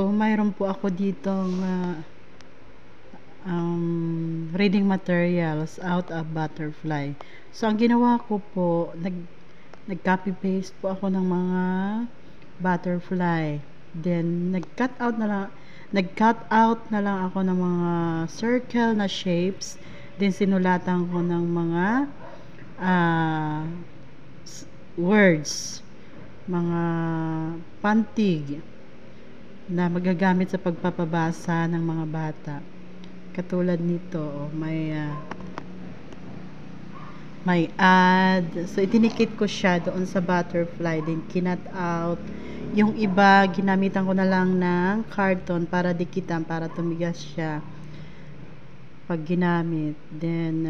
So, mayroon po ako ditong reading materials out of Butterfly. So, ang ginawa ko po, nag-copy paste po ako ng mga butterfly. Then, nag-cut out na lang ako ng mga circle na shapes. Then, sinulatan ko ng mga words, mga pantig na magagamit sa pagpapabasa ng mga bata. Katulad nito, may add. So, itinikit ko siya doon sa butterfly. Then, kinat out. Yung iba, ginamitan ko na lang ng carton para dikitan, para tumigas siya pag ginamit. Then,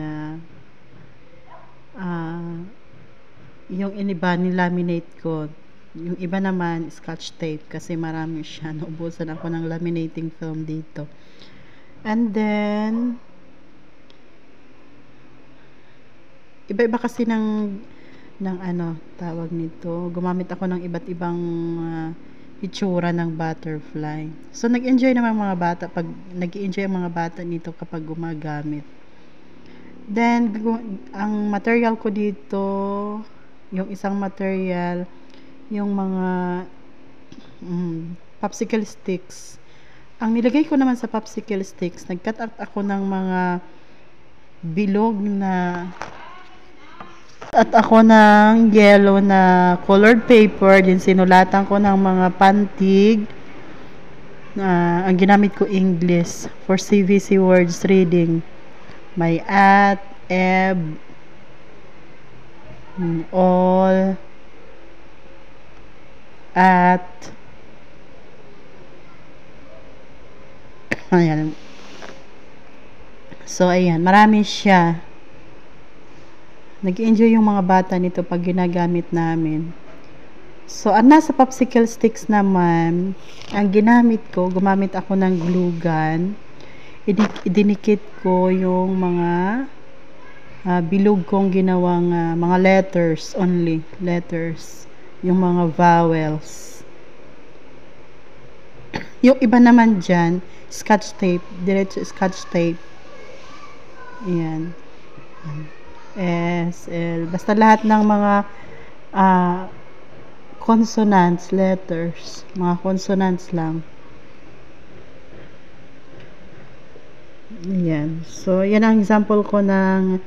yung iniba, nilaminate ko. Yung iba naman, scotch tape kasi marami siya. Naubusan ako ng laminating film dito. And then, iba-iba kasi ng ano, tawag nito. Gumamit ako ng iba't ibang itsura ng butterfly. So, nag-enjoy naman mga bata nag-enjoy ang mga bata nito kapag gumagamit. Then, ang material ko dito, yung isang material, yung mga popsicle sticks. Ang nilagay ko naman sa popsicle sticks, nag-cut out ako ng mga bilog na at ako ng yellow na colored paper. Din sinulatan ko ng mga pantig. Ang ginamit ko English for CVC words reading. May at, eb, all, at, ayan. So, ayan, marami siya. Nag-enjoy yung mga bata nito pag ginagamit namin. So, nasa popsicle sticks naman, ang ginamit ko, gumamit ako ng glue gun. Idinikit ko yung mga bilog kong ginawang mga letters only. Letters. Yung mga vowels. Yung iba naman dyan, scotch tape. Diretso scotch tape. Ayan. S, L. Basta lahat ng mga consonants, letters. Mga consonants lang. Ayan. So, yan ang example ko ng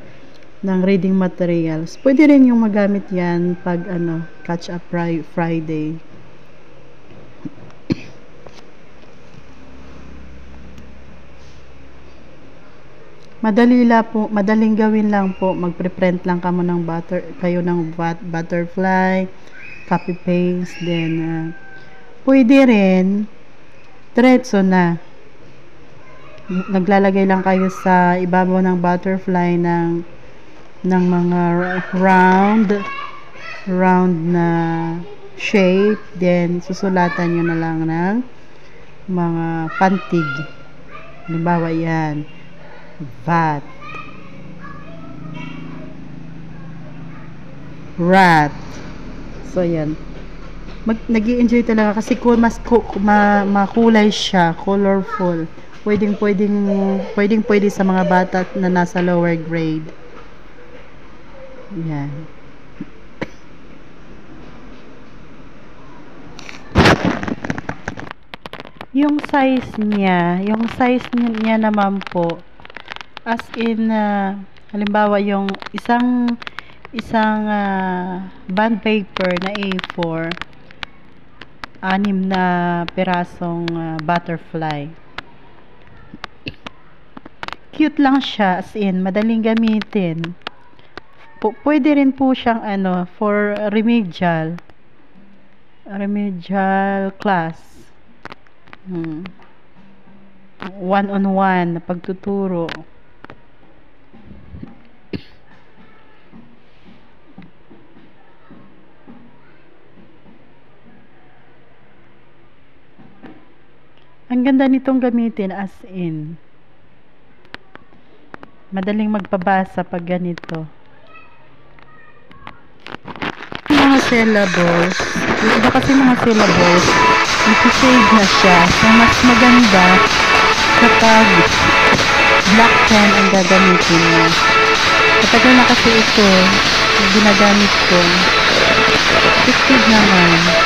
reading materials. Pwede rin yung magamit yan pag catch up Friday. Madaling gawin lang po. Magpre-print lang kayo ng butterfly, copy paste, then pwede rin diretso na. Naglalagay lang kayo sa ibabaw ng butterfly ng mga round na shape, then susulatan nyo na lang ng mga pantig. Halimbawa yan, vat, rat. So yan, nag-i-enjoy talaga kasi mas makulay siya, colorful. Pwede sa mga bata na nasa lower grade. Yan. Yung size niya naman po, as in halimbawa yung isang bond paper na A4, 6 na pirasong butterfly. Cute lang siya, as in madaling gamitin. Pwede rin po siyang for remedial class. One-on-one na pagtuturo. Ang ganda nitong gamitin, as in madaling magpabasa pag ganito. Mga syllables, yung iba kasi mga syllables nag-shade na siya. So, mas maganda kapag black pen ang gagamitin mo. Matagal na kasi ito na ginagamit ko. Effective naman.